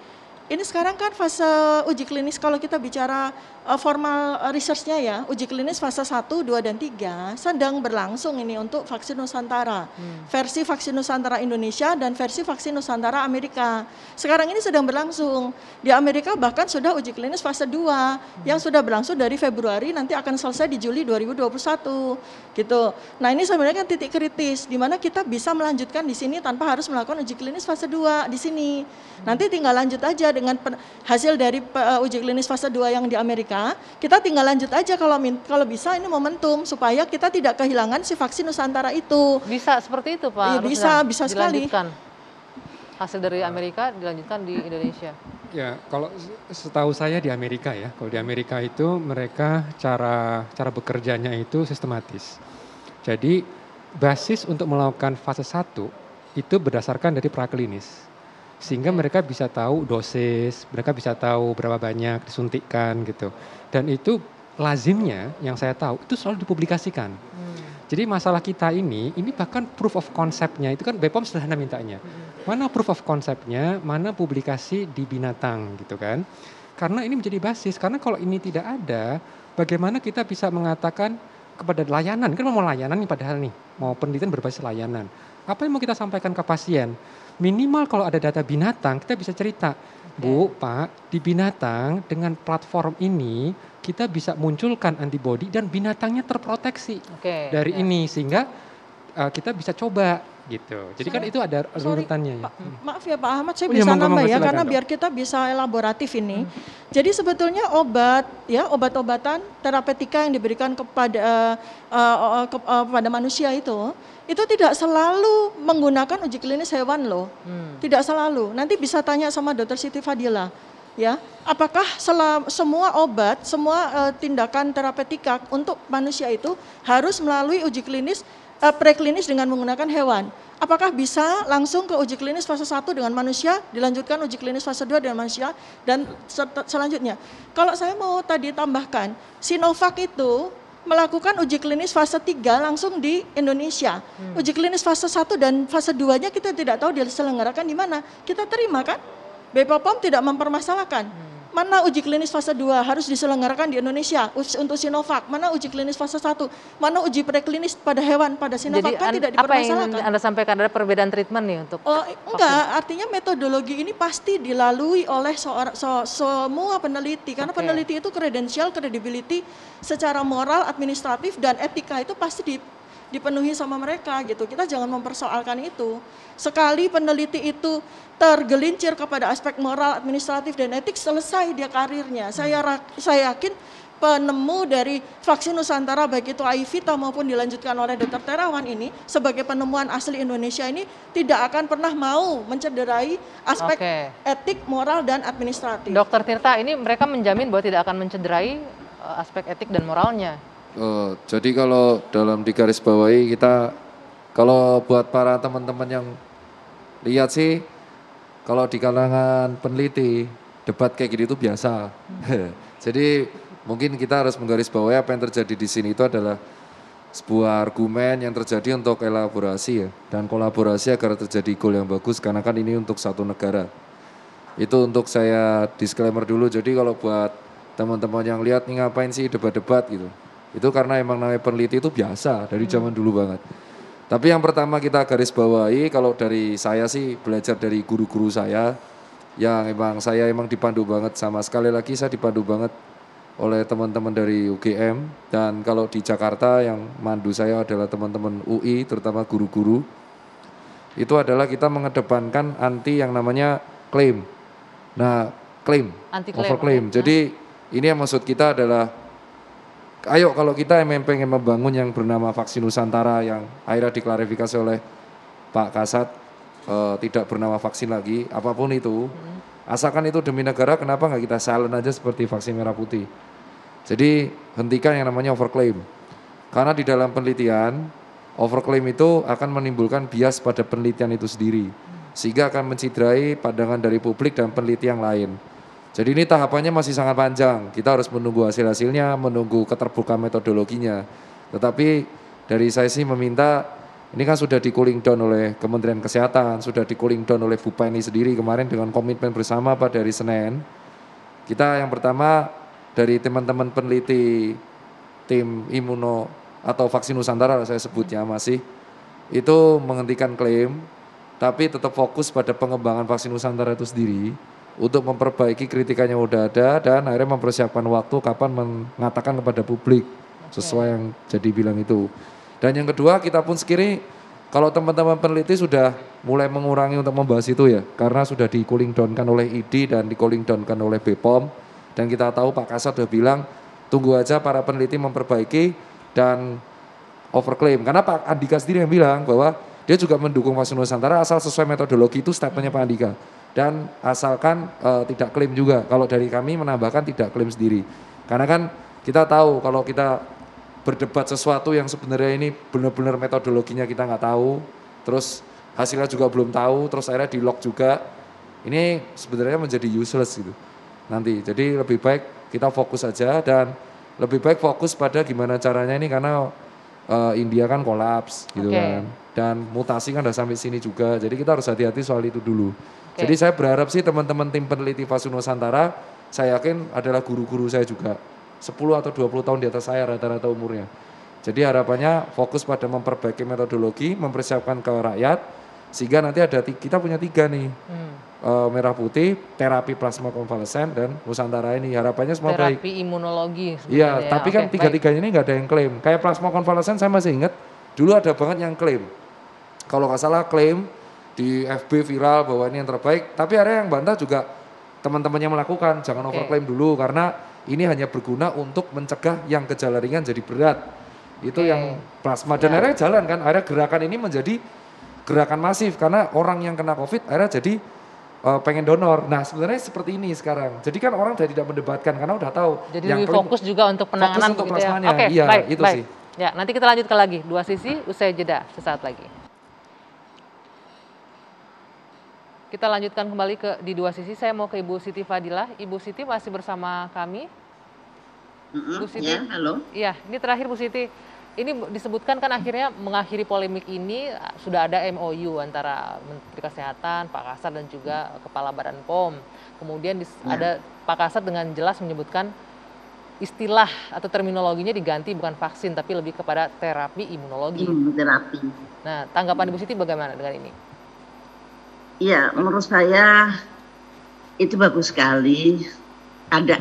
ini sekarang kan fase uji klinis, kalau kita bicara formal research-nya ya, uji klinis fase 1, 2, dan 3 sedang berlangsung ini untuk vaksin Nusantara. Versi vaksin Nusantara Indonesia dan versi vaksin Nusantara Amerika. Sekarang ini sedang berlangsung. Di Amerika bahkan sudah uji klinis fase 2 yang sudah berlangsung dari Februari, nanti akan selesai di Juli 2021. Gitu. Nah, ini sebenarnya kan titik kritis di mana kita bisa melanjutkan di sini tanpa harus melakukan uji klinis fase 2 di sini. Nanti tinggal lanjut aja dengan hasil dari uji klinis fase 2 yang di Amerika, kita tinggal lanjut aja kalau bisa ini momentum supaya kita tidak kehilangan si vaksin Nusantara itu. Bisa seperti itu Pak? Iya, bisa sekali. Hasil dari Amerika dilanjutkan di Indonesia. Ya, kalau setahu saya di Amerika ya, kalau di Amerika itu mereka cara bekerjanya itu sistematis. Jadi basis untuk melakukan fase 1 itu berdasarkan dari praklinis. Sehingga mereka bisa tahu dosis, mereka bisa tahu berapa banyak disuntikkan gitu. Dan itu lazimnya yang saya tahu itu selalu dipublikasikan. Jadi masalah kita ini bahkan proof of concept-nya itu kan BPOM sederhana mintanya. Mana proof of concept-nya, mana publikasi di binatang gitu kan. Karena ini menjadi basis, karena kalau ini tidak ada, bagaimana kita bisa mengatakan kepada layanan, kan mau layanan nih padahal nih, mau penelitian berbasis layanan. Apa yang mau kita sampaikan ke pasien? Minimal kalau ada data binatang, kita bisa cerita, Bu, Pak, di binatang dengan platform ini kita bisa munculkan antibody dan binatangnya terproteksi dari ini, sehingga kita bisa coba gitu. Jadi kan itu ada urutannya ya. Maaf ya Pak Ahmad, saya bisa nambah ya, karena biar kita bisa elaboratif ini. Jadi sebetulnya obat-obatan terapeutika yang diberikan kepada manusia itu tidak selalu menggunakan uji klinis hewan loh. Tidak selalu. Nanti bisa tanya sama Dr. Siti Fadila. ya, apakah semua obat, semua tindakan terapeutika untuk manusia itu harus melalui uji klinis preklinis dengan menggunakan hewan? Apakah bisa langsung ke uji klinis fase 1 dengan manusia, dilanjutkan uji klinis fase 2 dengan manusia, dan selanjutnya. Kalau saya mau tadi tambahkan, Sinovac itu melakukan uji klinis fase 3 langsung di Indonesia. Uji klinis fase 1 dan fase 2-nya kita tidak tahu diselenggarakan di mana. Kita terima kan? BPOM tidak mempermasalahkan. Mana uji klinis fase 2 harus diselenggarakan di Indonesia untuk Sinovac, mana uji klinis fase 1, mana uji preklinis pada hewan pada Sinovac. Jadi, kan tidak dipermasalahkan. Apa yang Anda sampaikan, ada perbedaan treatment nih untuk enggak, artinya metodologi ini pasti dilalui oleh semua peneliti, karena peneliti itu kredensial, credibility secara moral, administratif, dan etika itu pasti dipenuhi sama mereka gitu. Kita jangan mempersoalkan itu. Sekali peneliti itu tergelincir kepada aspek moral, administratif, dan etik, selesai dia karirnya. Saya yakin penemu dari vaksin Nusantara, baik itu Aivita maupun dilanjutkan oleh Dr. Terawan ini, sebagai penemuan asli Indonesia ini, tidak akan pernah mau mencederai aspek etik, moral, dan administratif. Dr. Tirta, ini mereka menjamin bahwa tidak akan mencederai aspek etik dan moralnya. Jadi kalau dalam digarisbawahi kita, kalau buat para teman-teman yang lihat sih, kalau di kalangan peneliti debat kayak gini itu biasa. Jadi mungkin kita harus menggarisbawahi apa yang terjadi di sini itu adalah sebuah argumen yang terjadi untuk elaborasi ya, dan kolaborasi agar terjadi goal yang bagus, karena kan ini untuk satu negara. Itu untuk saya disclaimer dulu. Jadi kalau buat teman-teman yang lihat nih ngapain sih debat-debat gitu, itu karena emang namanya peneliti itu biasa dari zaman dulu banget. Tapi yang pertama kita garis bawahi, kalau dari saya sih belajar dari guru-guru saya yang saya emang dipandu banget, sama sekali lagi saya dipandu banget oleh teman-teman dari UGM, dan kalau di Jakarta yang mandu saya adalah teman-teman UI, terutama guru-guru. Itu adalah kita mengedepankan anti yang namanya klaim. Nah, klaim, overklaim. Jadi ini yang maksud kita adalah, ayo kalau kita pengen membangun yang bernama vaksin Nusantara yang akhirnya diklarifikasi oleh Pak Kasat, tidak bernama vaksin lagi, apapun itu, asalkan itu demi negara, kenapa nggak kita silent aja seperti vaksin merah putih. Jadi hentikan yang namanya overklaim. Karena di dalam penelitian, overklaim itu akan menimbulkan bias pada penelitian itu sendiri, sehingga akan menciderai pandangan dari publik dan peneliti yang lain. Jadi ini tahapannya masih sangat panjang, kita harus menunggu hasil-hasilnya, menunggu keterbukaan metodologinya. Tetapi dari saya sih meminta, ini kan sudah di cooling down oleh Kementerian Kesehatan, sudah di cooling down oleh Bu Penny sendiri kemarin dengan komitmen bersama pada hari Senin. Kita yang pertama dari teman-teman peneliti tim imuno atau vaksin Nusantara saya sebutnya masih, itu menghentikan klaim, tapi tetap fokus pada pengembangan vaksin Nusantara itu sendiri, untuk memperbaiki kritikannya udah ada, dan akhirnya mempersiapkan waktu kapan mengatakan kepada publik sesuai yang jadi bilang itu. Dan yang kedua, kita pun sekiri kalau teman-teman peneliti sudah mulai mengurangi untuk membahas itu ya, karena sudah di cooling down kan oleh ID dan di cooling down kan oleh BPOM, dan kita tahu Pak Kasat sudah bilang tunggu aja para peneliti memperbaiki dan overklaim, karena Pak Andika sendiri yang bilang bahwa dia juga mendukung vaksin Nusantara asal sesuai metodologi, itu statementnya Pak Andika. Dan asalkan tidak klaim juga. Kalau dari kami menambahkan tidak klaim sendiri. Karena kan kita tahu kalau kita berdebat sesuatu yang sebenarnya ini benar-benar metodologinya kita nggak tahu, terus hasilnya juga belum tahu, terus akhirnya di lock juga, ini sebenarnya menjadi useless gitu nanti. Jadi lebih baik kita fokus aja, dan lebih baik fokus pada gimana caranya ini, karena India kan kolaps gitu kan, dan mutasi kan udah sampai sini juga, jadi kita harus hati-hati soal itu dulu. Jadi saya berharap sih teman-teman tim peneliti vaksin Nusantara, saya yakin adalah guru-guru saya juga, 10 atau 20 tahun di atas saya rata-rata umurnya. Jadi harapannya fokus pada memperbaiki metodologi, mempersiapkan ke rakyat, sehingga nanti ada kita punya 3 nih, merah putih, terapi plasma konvalesen, dan Nusantara ini harapannya semua baik. Terapi imunologi. Iya, tapi kan tiga-tiganya ini nggak ada yang klaim. Kayak plasma konvalesen saya masih ingat, dulu ada banget yang klaim. Kalau nggak salah klaim di FB viral bahwa ini yang terbaik, tapi ada yang bantah juga teman-temannya melakukan, jangan overklaim dulu, karena ini hanya berguna untuk mencegah yang gejala ringan jadi berat. Itu yang plasma, dan akhirnya jalan kan, akhirnya gerakan ini menjadi gerakan masif, karena orang yang kena COVID akhirnya jadi pengen donor. Nah sebenarnya seperti ini sekarang. Jadi kan orang tidak mendebatkan karena udah tahu. Jadi lebih fokus juga untuk penanganan fokus untuk begitu ya. plasmanya. Oke, Iya, baik, itu baik. sih. Ya, nanti kita lanjutkan lagi. Dua sisi usai jeda sesaat lagi. Kita lanjutkan kembali di dua sisi. Saya mau ke Ibu Siti Fadilah. Ibu Siti masih bersama kami. Bu Siti. Ya, halo. Iya, ini terakhir Bu Siti. Ini disebutkan kan akhirnya mengakhiri polemik ini sudah ada MOU antara Menteri Kesehatan, Pak Kasat dan juga Kepala Badan POM. Kemudian ada Pak Kasat dengan jelas menyebutkan istilah atau terminologinya diganti bukan vaksin tapi lebih kepada terapi imunologi. Imunoterapi. Nah, tanggapan Ibu Siti bagaimana dengan ini? Iya, menurut saya itu bagus sekali. Ada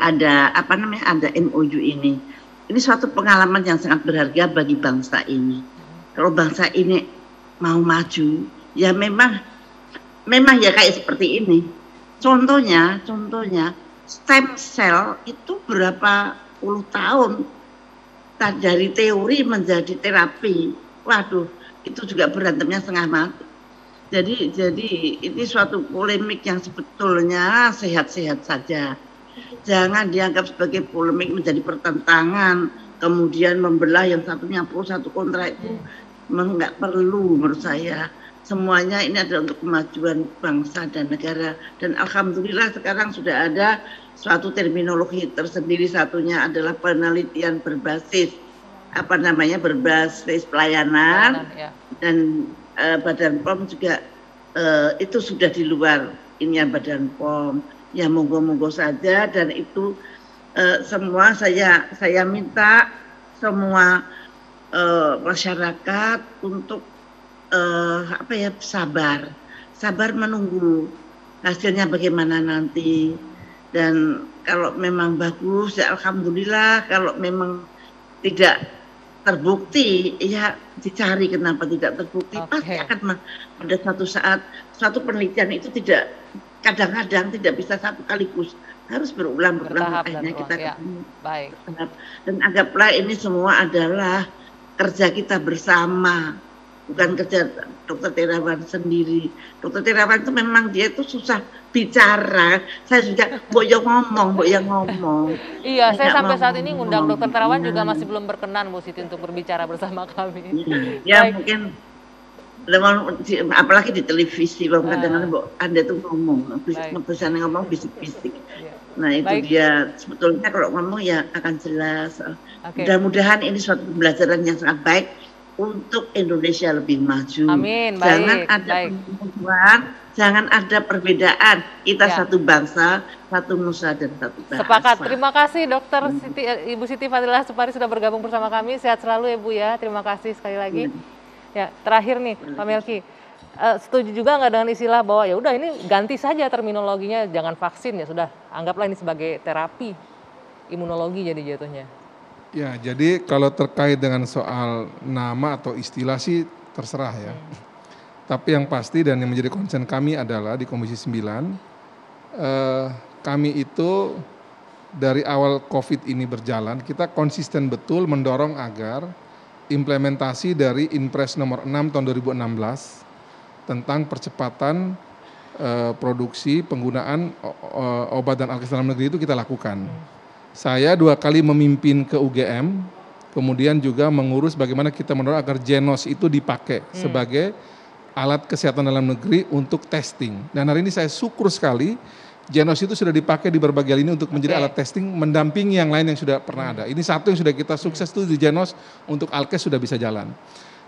MOU ini. Ini suatu pengalaman yang sangat berharga bagi bangsa ini. Kalau bangsa ini mau maju, ya memang ya kayak seperti ini. Contohnya stem cell itu berapa puluh tahun dari teori menjadi terapi. Waduh, itu juga berantemnya setengah mati. Jadi ini suatu polemik yang sebetulnya sehat-sehat saja. Jangan dianggap sebagai polemik menjadi pertentangan, kemudian membelah yang satunya pro satu kontra itu nggak perlu menurut saya. Semuanya ini adalah untuk kemajuan bangsa dan negara. Dan alhamdulillah sekarang sudah ada suatu terminologi tersendiri, satunya adalah penelitian berbasis berbasis pelayanan dan Badan POM juga itu sudah di luar ini Badan POM. Ya monggo-monggo saja, dan itu semua saya minta semua masyarakat untuk sabar menunggu hasilnya bagaimana nanti. Dan kalau memang bagus ya alhamdulillah, kalau memang tidak terbukti ya dicari kenapa tidak terbukti. Pasti akan pada suatu saat suatu penelitian itu kadang-kadang tidak bisa satu kaligus, harus berulang akhirnya kita ketemu. Baik. Dan anggaplah ini semua adalah kerja kita bersama, bukan kerja Dokter Terawan sendiri. Dokter Terawan itu memang dia itu susah bicara. Saya juga boyong ngomong. Iya, saya sampai saat ini ngundang Dokter Terawan juga masih belum berkenan Bu Siti untuk berbicara bersama kami. Ya mungkin apalagi di televisi kadang-kadang Anda tuh ngomong bisik-bisik. Nah itu dia sebetulnya kalau ngomong ya akan jelas. Mudah-mudahan ini suatu pembelajaran yang sangat baik untuk Indonesia lebih maju. Amin. Jangan ada permusuhan, jangan ada perbedaan. Kita satu bangsa, satu nusa dan satu bahasa. Sepakat. Terima kasih Dokter Ibu Siti Fadilah Supari sudah bergabung bersama kami. Sehat selalu ya Bu ya. Terima kasih sekali lagi. Ya, terakhir nih Pak Melki, setuju juga nggak dengan istilah bahwa ya udah ini ganti saja terminologinya, jangan vaksin ya sudah, anggaplah ini sebagai terapi imunologi jadi jatuhnya. Ya, jadi kalau terkait dengan soal nama atau istilah sih terserah ya. Tapi yang pasti dan yang menjadi concern kami adalah di Komisi 9, kami itu dari awal COVID ini berjalan, kita konsisten betul mendorong agar implementasi dari Inpres nomor 6 tahun 2016 tentang percepatan produksi penggunaan obat dan alkes dalam negeri itu kita lakukan. Saya 2 kali memimpin ke UGM, kemudian juga mengurus bagaimana kita mendorong agar Genos itu dipakai sebagai alat kesehatan dalam negeri untuk testing. Dan hari ini saya syukur sekali Genos itu sudah dipakai di berbagai lini untuk menjadi alat testing mendampingi yang lain yang sudah pernah ada. Ini satu yang sudah kita sukses tuh di Genos, untuk alkes sudah bisa jalan.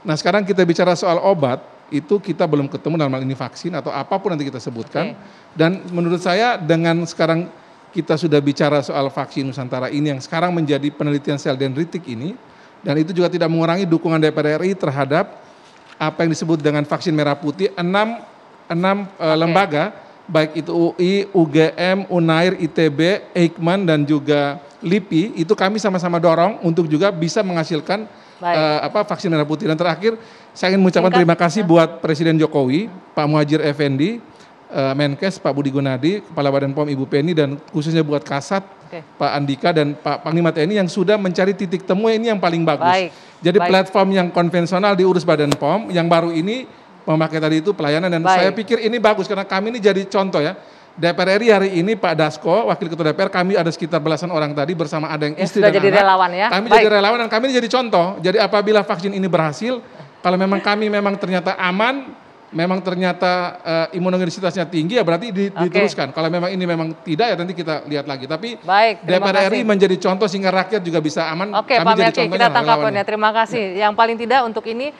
Nah sekarang kita bicara soal obat, itu kita belum ketemu dalam hal ini vaksin atau apapun nanti kita sebutkan. Dan menurut saya dengan sekarang kita sudah bicara soal vaksin Nusantara ini yang sekarang menjadi penelitian sel dendritik ini, dan itu juga tidak mengurangi dukungan DPR RI terhadap apa yang disebut dengan vaksin merah putih, 6 lembaga, baik itu UI, UGM, UNAIR, ITB, Eijkman, dan juga LIPI, itu kami sama-sama dorong untuk juga bisa menghasilkan vaksin merah putih. Dan terakhir, saya ingin mengucapkan terima kasih buat Presiden Jokowi, Pak Muhadjir Effendi, Menkes, Pak Budi Gunadi, Kepala Badan POM Ibu Penny, dan khususnya buat Kasat, Pak Andika, dan Pak Panglima TNI yang sudah mencari titik temu ini yang paling bagus. Jadi platform yang konvensional diurus Badan POM, yang baru ini memakai tadi itu pelayanan, dan Baik. saya pikir ini bagus karena kami ini jadi contoh ya. DPR RI hari ini Pak Dasko, Wakil Ketua DPR, kami ada sekitar belasan orang tadi bersama ada yang istri sudah dan jadi anak. relawan ya. Kami Baik. jadi relawan dan kami ini jadi contoh. Jadi apabila vaksin ini berhasil, kalau memang kami memang ternyata aman, memang ternyata imunogenisitasnya tinggi, ya berarti diteruskan. Kalau memang ini memang tidak, ya nanti kita lihat lagi. Tapi Baik, terima DPR RI kasih. menjadi contoh sehingga rakyat juga bisa aman. Oke, Kami Pak jadi Melki, contohnya, kita tangkap relawannya. poinnya. Terima kasih. Yang paling tidak untuk ini,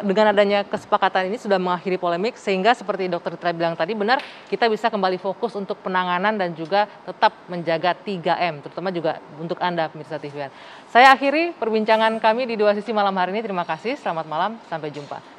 dengan adanya kesepakatan ini sudah mengakhiri polemik, sehingga seperti Dr. Tra bilang tadi, benar, kita bisa kembali fokus untuk penanganan dan juga tetap menjaga 3M, terutama juga untuk Anda, pemirsa TVN. Saya akhiri perbincangan kami di Dua Sisi malam hari ini. Terima kasih, selamat malam, sampai jumpa.